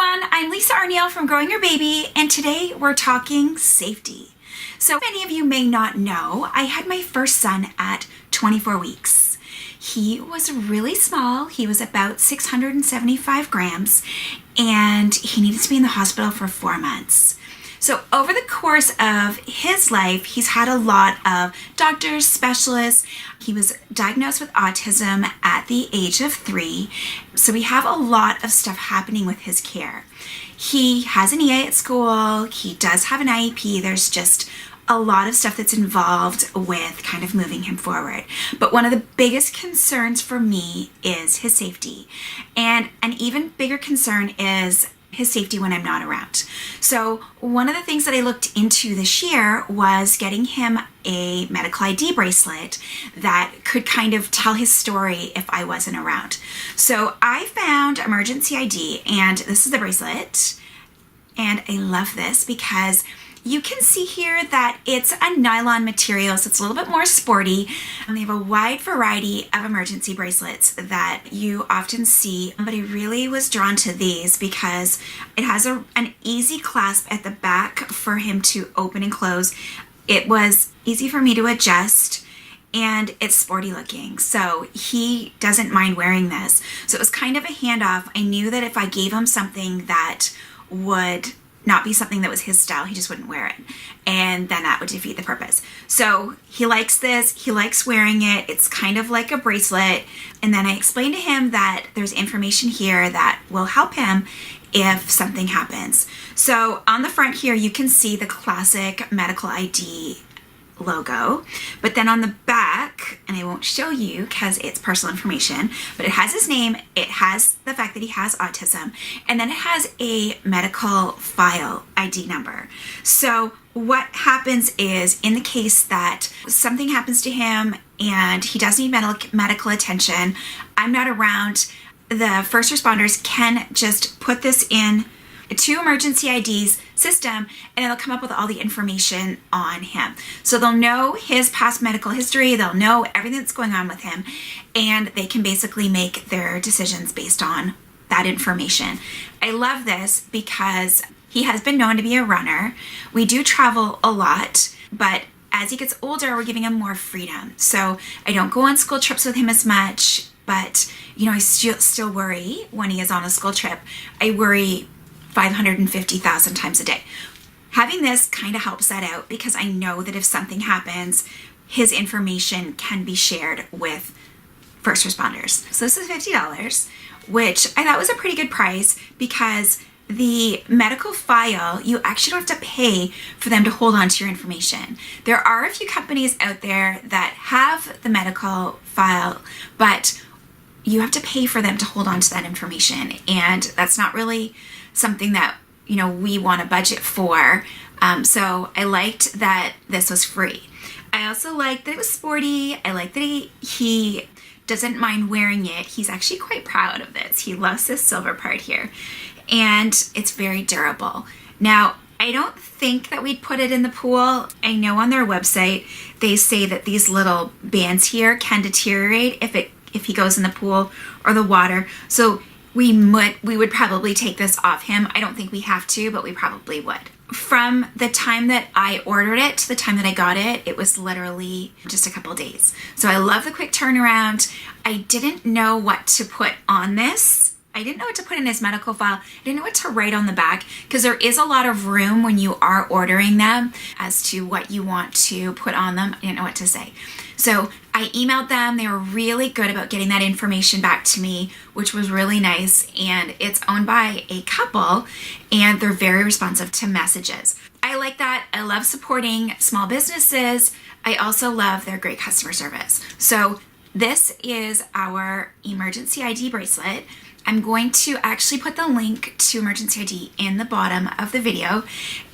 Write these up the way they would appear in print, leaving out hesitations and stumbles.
everyone, I'm Lisa Arneal from Growing Your Baby, and today we're talking safety. So many of you may not know, I had my first son at 24 weeks. He was really small. He was about 675 grams, and he needed to be in the hospital for 4 months. So over the course of his life, he's had a lot of doctors, specialists. He was diagnosed with autism at the age of 3. So we have a lot of stuff happening with his care. He has an EA at school. He does have an IEP. There's just a lot of stuff that's involved with kind of moving him forward. But one of the biggest concerns for me is his safety. And an even bigger concern is his safety when I'm not around. So one of the things that I looked into this year was getting him a medical ID bracelet that could kind of tell his story if I wasn't around. So I found Emergency ID, and this is the bracelet. And I love this because you can see here that it's a nylon material, so it's a little bit more sporty. And they have a wide variety of emergency bracelets that you often see, but I really was drawn to these because it has an easy clasp at the back for him to open and close. It was easy for me to adjust, and it's sporty looking, so he doesn't mind wearing this. So it was kind of a handoff. I knew that if I gave him something that would not be something that was his style, he just wouldn't wear it, and then that would defeat the purpose. So he likes this, he likes wearing it. It's kind of like a bracelet. And then I explained to him that there's information here that will help him if something happens. So on the front here you can see the classic medical ID logo, but then on the back, and I won't show you because it's personal information, but it has his name, it has the fact that he has autism, and then it has a medical file ID number. So what happens is, in the case that something happens to him and he does need medical attention, I'm not around, the first responders can just put this in to Emergency ID's system, and it'll come up with all the information on him. So they'll know his past medical history, they'll know everything that's going on with him, and they can basically make their decisions based on that information. I love this because he has been known to be a runner. We do travel a lot, but as he gets older, we're giving him more freedom. So I don't go on school trips with him as much, but I still worry when he is on a school trip. I worry 550,000 times a day. Having this kind of helps that out because I know that if something happens, his information can be shared with first responders. So this is $50, which I thought was a pretty good price because the medical file, you actually don't have to pay for them to hold on to your information. There are a few companies out there that have the medical file, but you have to pay for them to hold on to that information, and that's not really something that we want to budget for. So I liked that this was free. I also liked that it was sporty. I like that he doesn't mind wearing it. He's actually quite proud of this. He loves this silver part here, and it's very durable. Now, I don't think that we'd put it in the pool. I know on their website they say that these little bands here can deteriorate if he goes in the pool or the water. So we would probably take this off him. I don't think we have to, but we probably would. From the time that I ordered it to the time that I got it, it was literally just a couple days. So I love the quick turnaround. I didn't know what to put on this. I didn't know what to put in his medical file. I didn't know what to write on the back because there is a lot of room when you are ordering them as to what you want to put on them. I didn't know what to say. So I emailed them. They were really good about getting that information back to me, which was really nice. And it's owned by a couple, and they're very responsive to messages. I like that. I love supporting small businesses. I also love their great customer service. So this is our Emergency ID bracelet. I'm going to actually put the link to Emergency ID in the bottom of the video,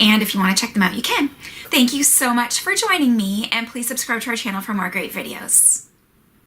and if you want to check them out, you can. Thank you so much for joining me, and please subscribe to our channel for more great videos.